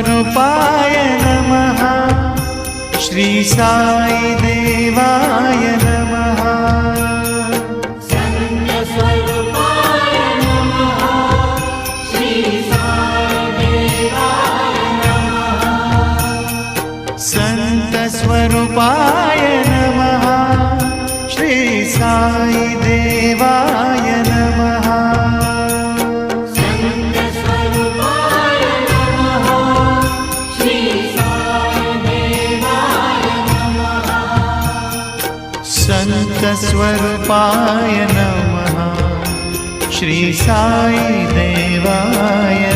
स्वरूपाय नमः। श्री साई देवाय नमः। संत स्वरूपाय नमः। श्री साई देवाय नमः। संत स्वरूपाय नमः। श्री साई देवाय नमः। संत स्वरूपाय नमः। श्री साई देवाय नमः। संत स्वरूपाय नमः। श्री साई देवाय